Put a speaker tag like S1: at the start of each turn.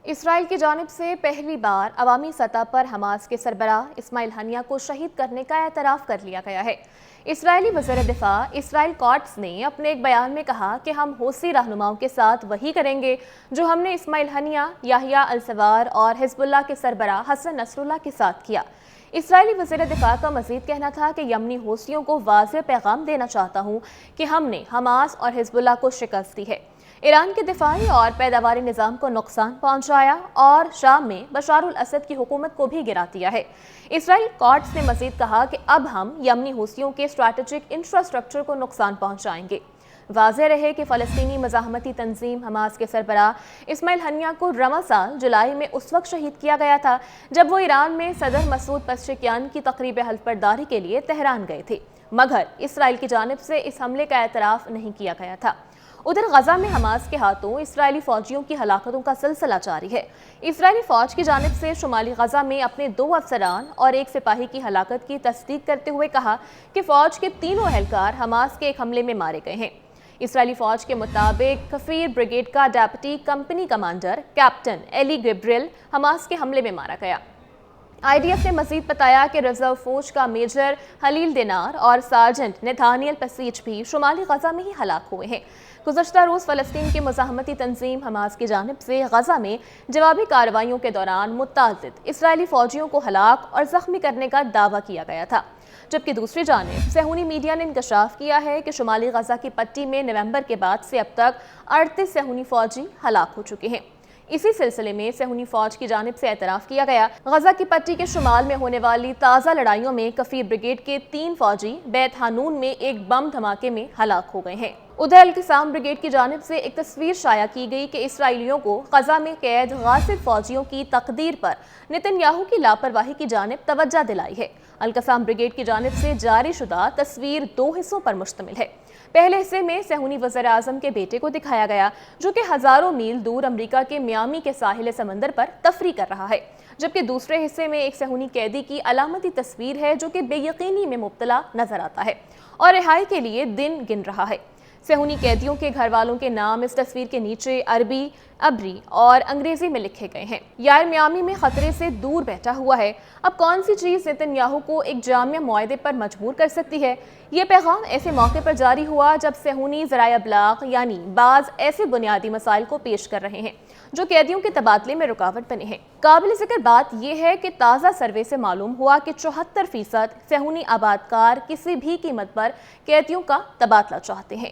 S1: اسرائیل کی جانب سے پہلی بار عوامی سطح پر حماس کے سربراہ اسماعیل ہنیہ کو شہید کرنے کا اعتراف کر لیا گیا ہے۔ اسرائیلی وزیر دفاع اسرائیل کاٹس نے اپنے ایک بیان میں کہا کہ ہم حوثی رہنماؤں کے ساتھ وہی کریں گے جو ہم نے اسماعیل ہنیہ، یحییٰ السوار اور حزب اللہ کے سربراہ حسن نصر اللہ کے ساتھ کیا۔ اسرائیلی وزیر دفاع کا مزید کہنا تھا کہ یمنی حوثیوں کو واضح پیغام دینا چاہتا ہوں کہ ہم نے حماس اور حزب اللہ کو شکست دی ہے، ایران کے دفاعی اور پیداواری نظام کو نقصان پہنچایا اور شام میں بشار الاسد کی حکومت کو بھی گرا دیا ہے۔ اسرائیل کاٹس نے مزید کہا کہ اب ہم یمنی حوثیوں کے اسٹریٹجک انفراسٹرکچر کو نقصان پہنچائیں گے۔ واضح رہے کہ فلسطینی مزاحمتی تنظیم حماس کے سربراہ اسماعیل ہنیہ کو رواں سال جولائی میں اس وقت شہید کیا گیا تھا جب وہ ایران میں صدر مسعود پزشکیان کی تقریب حلف برداری کے لیے تہران گئے تھے، مگر اسرائیل کی جانب سے اس حملے کا اعتراف نہیں کیا گیا تھا۔ ادھر غزہ میں حماس کے ہاتھوں اسرائیلی فوجیوں کی ہلاکتوں کا سلسلہ جاری ہے۔ اسرائیلی فوج کی جانب سے شمالی غزہ میں اپنے 2 افسران اور 1 سپاہی کی ہلاکت کی تصدیق کرتے ہوئے کہا کہ فوج کے تینوں اہلکار حماس کے ایک حملے میں مارے گئے ہیں۔ اسرائیلی فوج کے مطابق کفیر بریگیڈ کا ڈیپٹی کمپنی کمانڈر کیپٹن ایلی گبریل حماس کے حملے میں مارا گیا۔ IDF نے مزید بتایا کہ ریزرو فوج کا میجر خلیل دینار اور سارجنٹ نتھانیل پسیچ بھی شمالی غزہ میں ہی ہلاک ہوئے ہیں۔ گزشتہ روز فلسطین کی مزاحمتی تنظیم حماس کی جانب سے غزہ میں جوابی کارروائیوں کے دوران متعدد اسرائیلی فوجیوں کو ہلاک اور زخمی کرنے کا دعویٰ کیا گیا تھا، جبکہ دوسری جانب صہیونی میڈیا نے انکشاف کیا ہے کہ شمالی غزہ کی پٹی میں نومبر کے بعد سے اب تک 38 صہیونی فوجی ہلاک ہو چکے ہیں۔ اسی سلسلے میں صہیونی فوج کی جانب سے اعتراف کیا گیا غزہ کی پٹی کے شمال میں ہونے والی تازہ لڑائیوں میں کفیر بریگیڈ کے 3 فوجی بیت حانون میں ایک بم دھماکے میں ہلاک ہو گئے ہیں۔ ادھر القسام بریگیڈ کی جانب سے ایک تصویر شائع کی گئی کہ اسرائیلیوں کو غزہ میں قید غاصب فوجیوں کی تقدیر پر نتن یاہو کی لاپرواہی کی جانب توجہ دلائی ہے۔ القسام بریگیڈ کی جانب سے جاری شدہ تصویر 2 حصوں پر مشتمل ہے۔ پہلے حصے میں صہیونی وزیر اعظم کے بیٹے کو دکھایا گیا جو کہ ہزاروں میل دور امریکہ کے میامی کے ساحل سمندر پر تفریح کر رہا ہے، جبکہ دوسرے حصے میں ایک صہیونی قیدی کی علامتی تصویر ہے جو کہ بے یقینی میں مبتلا نظر آتا ہے اور رہائی کے لیے دن گن رہا ہے۔ صہیونی قیدیوں کے گھر والوں کے نام اس تصویر کے نیچے عربی، عبری اور انگریزی میں لکھے گئے ہیں۔ یائر میامی میں خطرے سے دور بیٹھا ہوا ہے۔ اب کون سی چیز نتن یاہو کو ایک جامع معاہدے پر مجبور کر سکتی ہے؟ یہ پیغام ایسے موقع پر جاری ہوا جب صہیونی ذرائع ابلاغ یعنی بعض ایسے بنیادی مسائل کو پیش کر رہے ہیں جو قیدیوں کے تبادلے میں رکاوٹ بنے ہیں۔ قابل ذکر بات یہ ہے کہ تازہ سروے سے معلوم ہوا کہ 74% صہیونی آبادکار کسی بھی قیمت پر قیدیوں کا تبادلہ چاہتے ہیں۔